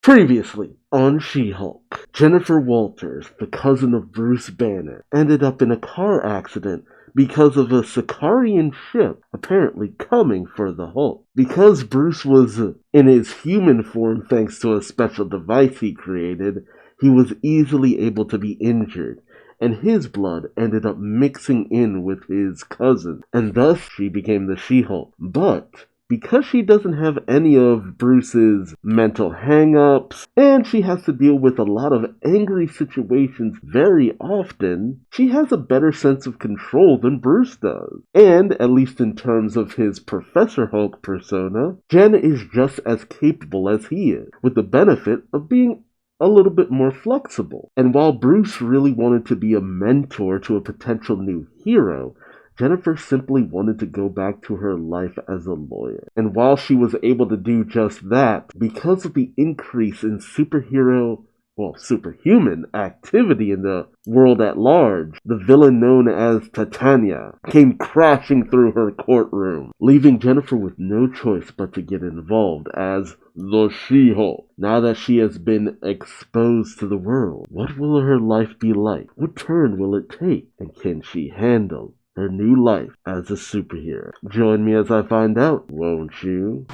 Previously on She-Hulk, Jennifer Walters, the cousin of Bruce Banner, ended up in a car accident because of a Sicarian ship apparently coming for the Hulk. Because Bruce was in his human form thanks to a special device he created, he was easily able to be injured, and his blood ended up mixing in with his cousin, and thus she became the She-Hulk. But because she doesn't have any of Bruce's mental hang-ups, and she has to deal with a lot of angry situations very often, she has a better sense of control than Bruce does. And, at least in terms of his Professor Hulk persona, Jen is just as capable as he is, with the benefit of being a little bit more flexible. And while Bruce really wanted to be a mentor to a potential new hero, Jennifer simply wanted to go back to her life as a lawyer. And while she was able to do just that, because of the increase in superhuman activity in the world at large, the villain known as Titania came crashing through her courtroom, leaving Jennifer with no choice but to get involved as the She-Hulk. Now that she has been exposed to the world, what will her life be like? What turn will it take? And can she handle her new life as a superhero? Join me as I find out, won't you?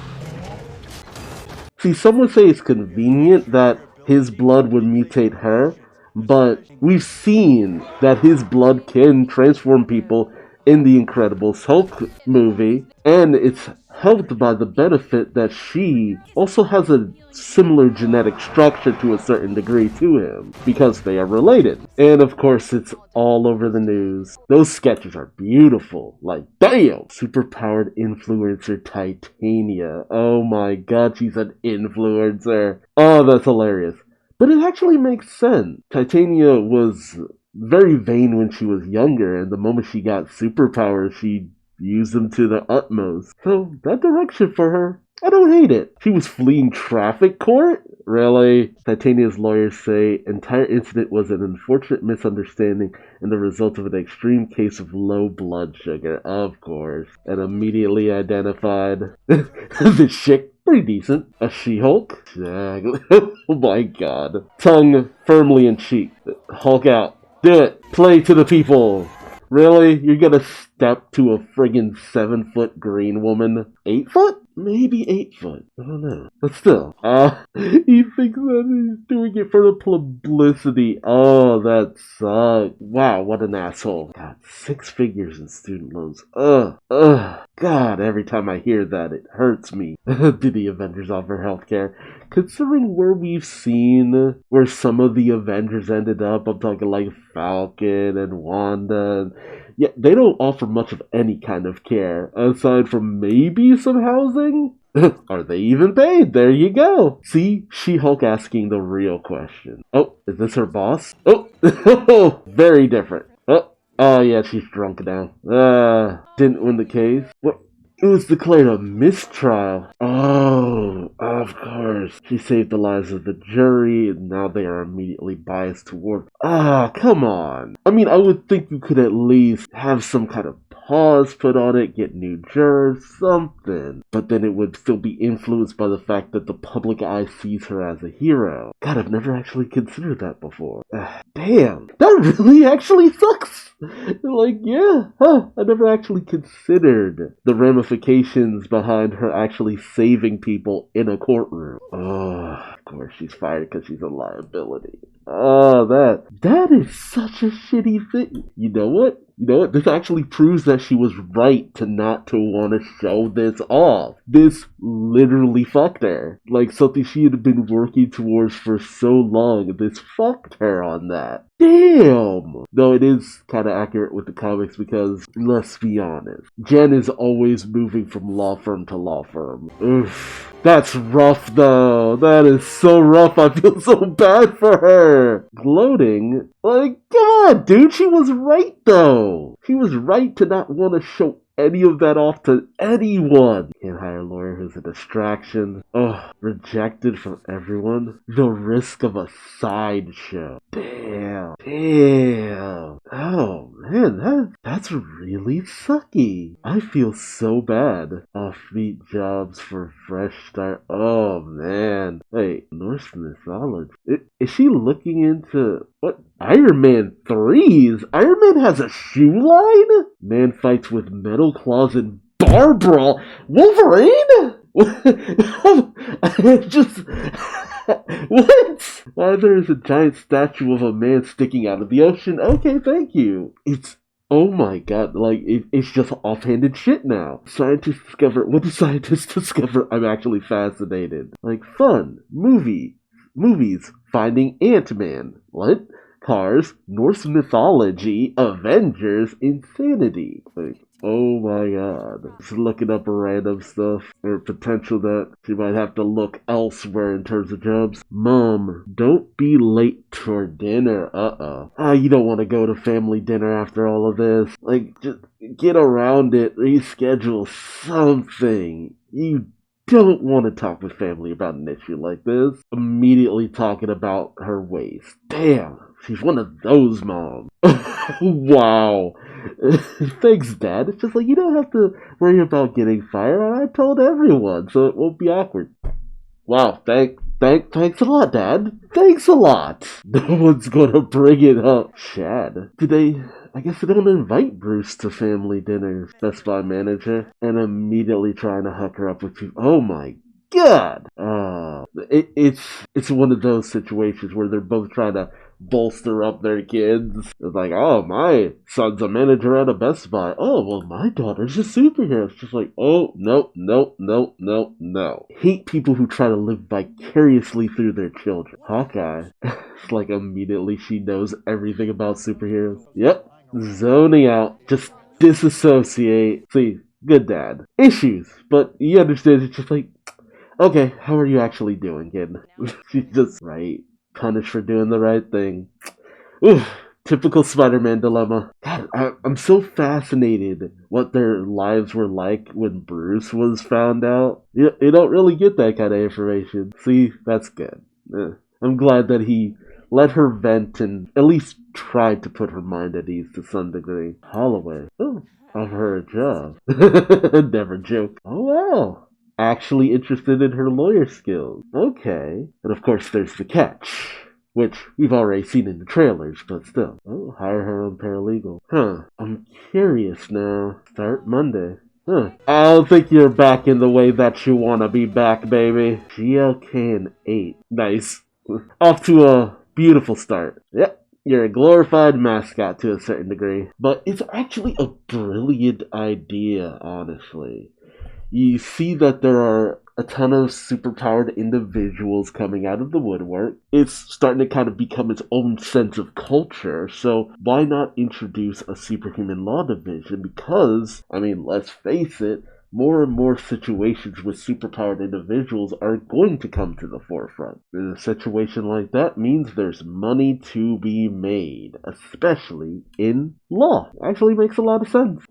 See, some would say it's convenient that his blood would mutate her, but we've seen that his blood can transform people in the Incredible Hulk movie, and it's helped by the benefit that she also has a similar genetic structure to a certain degree to him, because they are related. And of course, it's all over the news. Those sketches are beautiful. Like, damn! Superpowered influencer Titania. Oh my god, she's an influencer. Oh, that's hilarious. But it actually makes sense. Titania was very vain when she was younger, and the moment she got superpowers, she used them to the utmost. So, that direction for her, I don't hate it. She was fleeing traffic court? Really? Titania's lawyers say entire incident was an unfortunate misunderstanding and the result of an extreme case of low blood sugar, of course. And immediately identified the chick. Pretty decent. A She-Hulk? Exactly. Oh my god. Tongue firmly in cheek. Hulk out. Do it. Play to the people. Really? You're gonna step to a friggin' 7-foot green woman? 8 foot? Maybe 8 foot. I don't know. But still. He thinks that he's doing it for the publicity. Oh, that sucks. Wow, what an asshole. God, 6 figures in student loans. God, every time I hear that, it hurts me. Did the Avengers offer healthcare? Considering where we've seen where some of the Avengers ended up, I'm talking like Falcon and Wanda, and yeah, they don't offer much of any kind of care, aside from maybe some housing? Are they even paid? There you go. See? She-Hulk asking the real question. Oh, is this her boss? Oh, very different. Oh yeah, she's drunk now. Didn't win the case. What? It was declared a mistrial. Oh, of course. She saved the lives of the jury, and now they are immediately biased toward... come on. I mean, I would think you could at least have some kind of pause put on it, get new jurors, something. But then it would still be influenced by the fact that the public eye sees her as a hero. God, I've never actually considered that before. Damn, that really actually sucks. Like, yeah, I never actually considered the ramifications behind her actually saving people in a courtroom. Oh, of course she's fired because she's a liability. Oh, that is such a shitty thing. You know what? This actually proves that she was right to not to want to show this off. This literally fucked her. Like something she had been working towards for so long. This fucked her on that. Damn! Though it is kind of accurate with the comics because, let's be honest, Jen is always moving from law firm to law firm. Oof. That's rough though. That is so rough. I feel so bad for her. Gloating? Like, come on, dude. She was right though. She was right to not want to show any of that off to anyone. Can't hire a lawyer who's a distraction. Rejected from everyone. The risk of a sideshow. Damn. Damn. Oh man, that's really sucky. I feel so bad. Offbeat jobs for fresh start. Oh man. Wait, Norse mythology. Is she looking into what? Iron Man 3's? Iron Man has a shoe line? Man fights with metal claws and bar brawl. Wolverine? Just what? Why there is a giant statue of a man sticking out of the ocean? Okay, thank you. It's oh my god, like it's just offhanded shit now. Scientists discover what do scientists discover? I'm actually fascinated. Like fun, movies, Finding Ant-Man. What? Cars, Norse mythology, Avengers, insanity. Like, oh my god. Just looking up random stuff or potential that she might have to look elsewhere in terms of jobs. Mom, don't be late for dinner. You don't want to go to family dinner after all of this. Like, just get around it. Reschedule something. You don't want to talk with family about an issue like this. Immediately talking about her waist. Damn, she's one of those moms. Wow. Thanks, Dad. It's just like you don't have to worry about getting fired. I told everyone, so it won't be awkward. Wow, thanks a lot, Dad. Thanks a lot. No one's gonna bring it up. Chad, I guess they don't invite Bruce to family dinners. Best Buy manager, and immediately trying to hook her up with people. Oh my god! It's one of those situations where they're both trying to bolster up their kids. It's like, oh, my son's a manager at a Best Buy. Oh, well, my daughter's a superhero. It's just like, oh, no. Hate people who try to live vicariously through their children. Hawkeye. It's like immediately she knows everything about superheroes. Yep. Zoning out. Just disassociate. See, good dad. Issues. But you understand, it's just like, okay, how are you actually doing, kid? She's just right. Punished for doing the right thing. Oof, typical Spider-Man dilemma. God, I'm so fascinated what their lives were like when Bruce was found out. You don't really get that kind of information. See, that's good. I'm glad that he let her vent and at least tried to put her mind at ease to some degree. Holloway. Oh, offer her a job. Never joke. Oh, well. Actually interested in her lawyer skills. Okay. And of course there's the catch, which we've already seen in the trailers, but still. Oh, hire her own paralegal. Huh. I'm curious now. Start Monday. Huh. I don't think you're back in the way that you want to be back, baby. GLK and 8. Nice. Off to a beautiful start. Yep. You're a glorified mascot to a certain degree. But it's actually a brilliant idea, honestly. You see that there are a ton of superpowered individuals coming out of the woodwork. It's starting to kind of become its own sense of culture, so why not introduce a superhuman law division? Because, I mean, let's face it, more and more situations with superpowered individuals are going to come to the forefront. And a situation like that means there's money to be made, especially in law. Actually makes a lot of sense.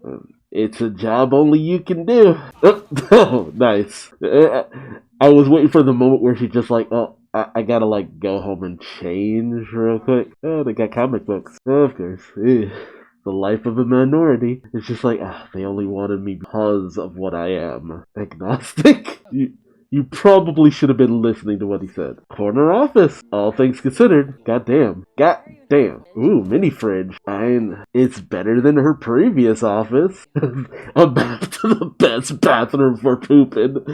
It's a job only you can do. Oh, nice. I was waiting for the moment where she's just like, oh, I gotta like go home and change real quick. Oh, they got comic books. Oh, of course. The life of a minority. It's just like, they only wanted me because of what I am. Agnostic? You probably should have been listening to what he said. Corner office, all things considered. Goddamn. Ooh, mini fridge. It's better than her previous office. A bath to the best bathroom for pooping.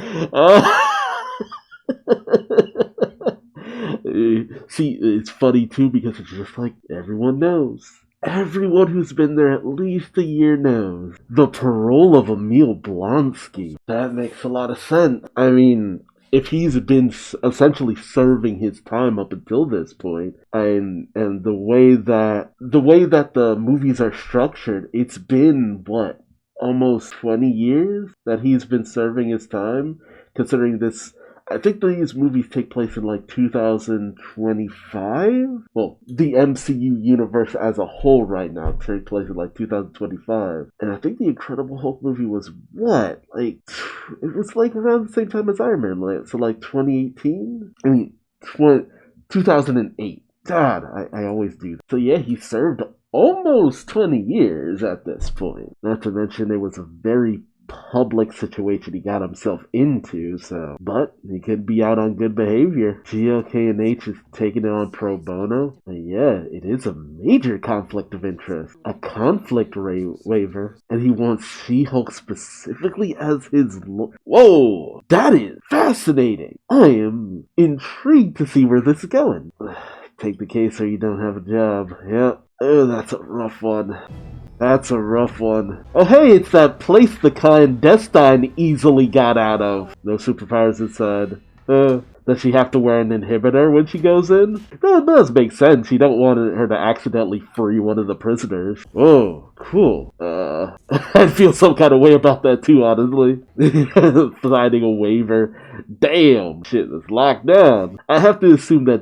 See, it's funny too because it's just like everyone knows. Everyone who's been there at least a year knows. The parole of Emil Blonsky. That makes a lot of sense. I mean, if he's been essentially serving his time up until this point, and the way that the movies are structured, it's been what, almost 20 years that he's been serving his time, considering this. I think these movies take place in like 2025. Well, the MCU universe as a whole right now takes place in like 2025. And I think the Incredible Hulk movie was what? Like, it was like around the same time as Iron Man. So like 2018? I mean, 2008. God, I always do. So yeah, he served almost 20 years at this point. Not to mention it was a very public situation he got himself into, but he could be out on good behavior. GLK&H is taking it on pro bono. And yeah, it is a major conflict of interest. A conflict waiver. And he wants She-Hulk specifically as his Whoa! That is fascinating! I am intrigued to see where this is going. Take the case or you don't have a job. Yep. Oh, that's a rough one. That's a rough one. Oh hey, it's that place the clandestine easily got out of. No superpowers inside. Does she have to wear an inhibitor when she goes in? That does make sense. You don't want her to accidentally free one of the prisoners. Oh, cool. I feel some kind of way about that too, honestly. Signing a waiver. Damn, shit is locked down. I have to assume that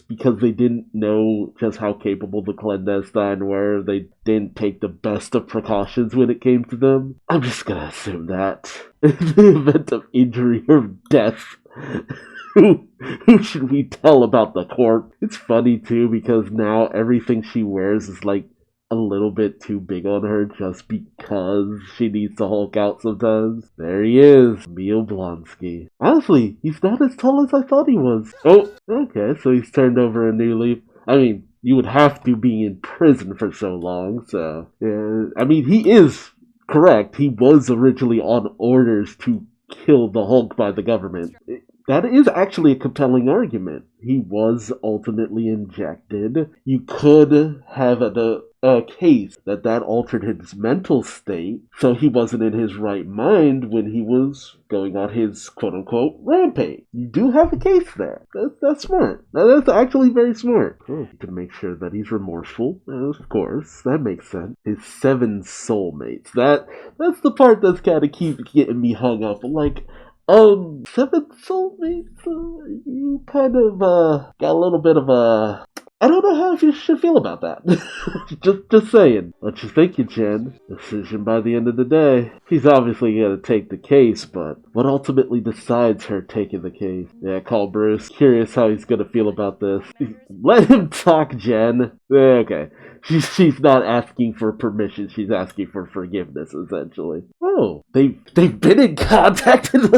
because they didn't know just how capable the clandestine were, they didn't take the best of precautions when it came to them. I'm just gonna assume that. In the event of injury or death, who should we tell about the corpse? It's funny too because now everything she wears is like a little bit too big on her just because she needs to Hulk out sometimes. There he is, Emil Blonsky. Honestly, he's not as tall as I thought he was. Oh, okay, so he's turned over a new leaf. I mean, you would have to be in prison for so long, so yeah. I mean, he is correct. He was originally on orders to kill the Hulk by the government. That is actually a compelling argument. He was ultimately injected. You could have a case that altered his mental state, so he wasn't in his right mind when he was going on his quote-unquote rampage. You do have a case there. That's smart. That's actually very smart. You can make sure that he's remorseful. Of course, that makes sense. His 7 soulmates. That's the part that's kind of keep getting me hung up. Like, 7 soulmates? You kind of, got a little bit of a... I don't know how you should feel about that. just saying. What you thinking, Jen? Decision by the end of the day. He's obviously gonna take the case, but what ultimately decides her taking the case? Yeah, call Bruce. Curious how he's gonna feel about this. Let him talk, Jen. Okay. She's not asking for permission, she's asking for forgiveness, essentially. Oh, they've been in contact in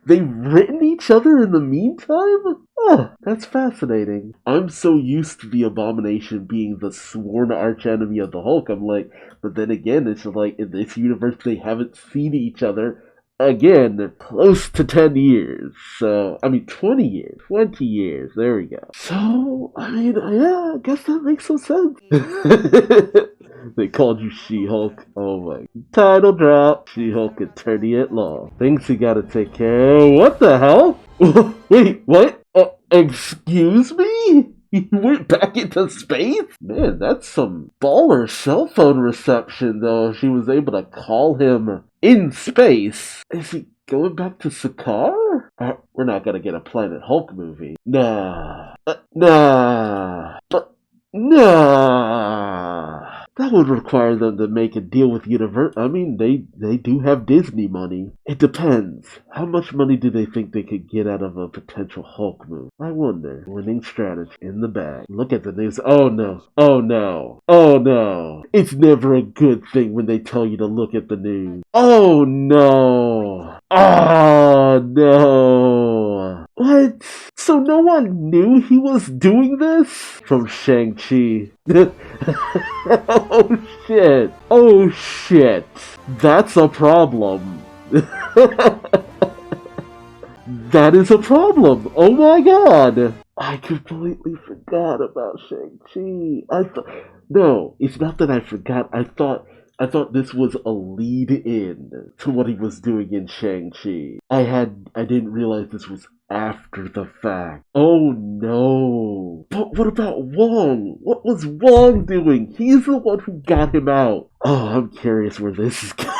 They've written each other in the meantime? Oh, that's fascinating. I'm so used to the Abomination being the sworn archenemy of the Hulk, I'm like, but then again, it's like, in this universe, they haven't seen each other again, close to 10 years. So, 20 years. 20 years. There we go. So, yeah, I guess that makes some sense. They called you She-Hulk. Oh my. Title drop. She-Hulk attorney at law. Things you gotta take care of. What the hell? Wait, what? Excuse me? He went back into space? Man, that's some baller cell phone reception, though. She was able to call him in space. Is he going back to Sakaar? We're not gonna get a Planet Hulk movie. Nah. Nah. That would require them to make a deal with Universal. They do have Disney money. It depends. How much money do they think they could get out of a potential Hulk movie? I wonder. Winning strategy in the bag. Look at the news. Oh no. Oh no. Oh no. It's never a good thing when they tell you to look at the news. Oh no. Oh no. What? So no one knew he was doing this? From Shang-Chi. Oh shit. Oh shit. That's a problem. That is a problem. Oh my god. I completely forgot about Shang-Chi. No, it's not that I forgot. I thought this was a lead-in to what he was doing in Shang-Chi. I didn't realize this was after the fact. Oh no. But what about Wong? What was Wong doing? He's the one who got him out. Oh, I'm curious where this is going.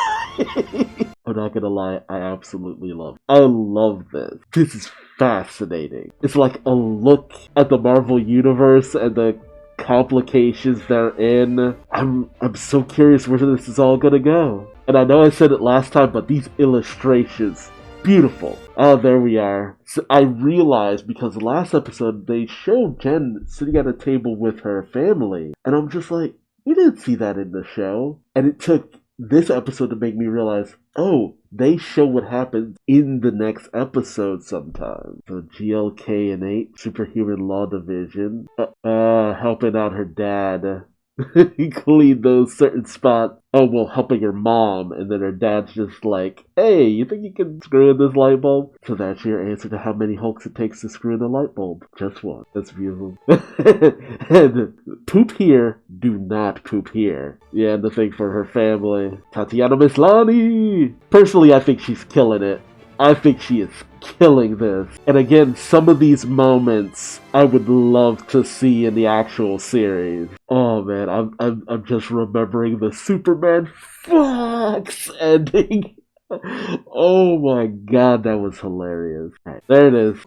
I'm not gonna lie, I absolutely love it. I love this. This is fascinating. It's like a look at the Marvel Universe and the complications they're in. I'm so curious where this is all gonna go. And I know I said it last time, but these illustrations Beautiful. Oh, there we are. So I realized because last episode they showed Jen sitting at a table with her family, and I'm just like, we didn't see that in the show. And it took this episode to make me realize, oh, they show what happens in the next episode sometimes. So GLK and 8, Superhuman Law Division, helping out her dad. Clean those certain spots. Oh, well, helping her mom, and then her dad's just like, hey, you think you can screw in this light bulb? So that's your answer to how many Hulks it takes to screw in a light bulb. Just one. That's beautiful. And poop here, do not poop here. Yeah, and the thing for her family. Tatiana Maslany! Personally, I think she's killing it. I think she is killing this. And again, some of these moments I would love to see in the actual series. Oh man, I'm just remembering the Superman Fox ending. Oh my god, that was hilarious. Right, there it is.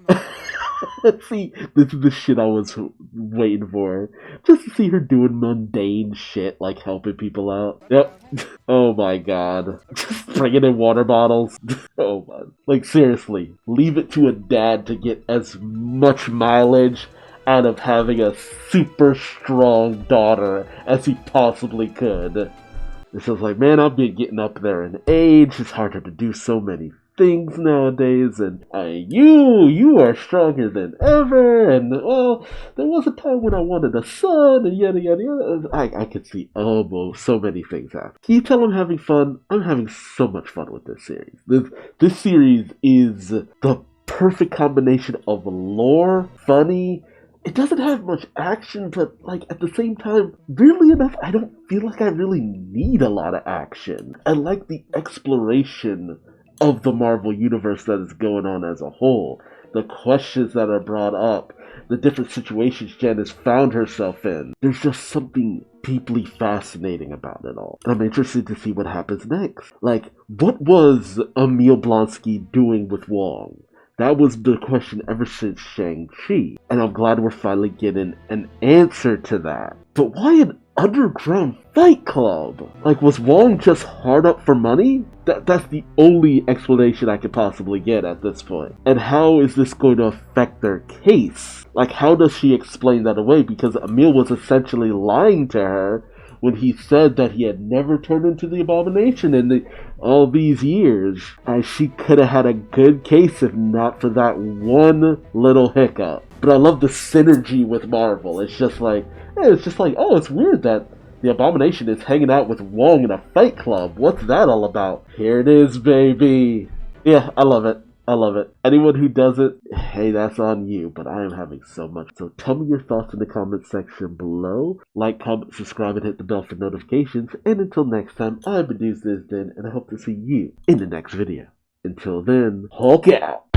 See, this is the shit I was waiting for. Just to see her doing mundane shit, like helping people out. Yep. Oh my god. Just bringing in water bottles. Oh man. Like, seriously, leave it to a dad to get as much mileage out of having a super strong daughter as he possibly could. It's just like, man, I'm getting up there in age. It's harder to do so many things nowadays, and you are stronger than ever, and well, there was a time when I wanted a son, and yada yada yada. I could see almost so many things happen. Can you tell I'm having fun? I'm having so much fun with this series. This series is the perfect combination of lore, funny. It doesn't have much action, but like at the same time, weirdly enough, I don't feel like I really need a lot of action. I like the exploration of the Marvel Universe that is going on as a whole. The questions that are brought up, the different situations Jen has found herself in. There's just something deeply fascinating about it all. I'm interested to see what happens next. Like, what was Emil Blonsky doing with Wong? That was the question ever since Shang-Chi. And I'm glad we're finally getting an answer to that. But why an underground fight club? Like, was Wong just hard up for money? That's the only explanation I could possibly get at this point. And how is this going to affect their case? Like, how does she explain that away? Because Emil was essentially lying to her when he said that he had never turned into the Abomination in all these years. She could have had a good case if not for that one little hiccup. But I love the synergy with Marvel. It's just like, oh, it's weird that the Abomination is hanging out with Wong in a fight club. What's that all about? Here it is, baby. Yeah, I love it. I love it. Anyone who does it, hey, that's on you, but I am having so much. So tell me your thoughts in the comment section below. Like, comment, subscribe, and hit the bell for notifications. And until next time, I've been Duuz-Diz-Din, and I hope to see you in the next video. Until then, Hulk out!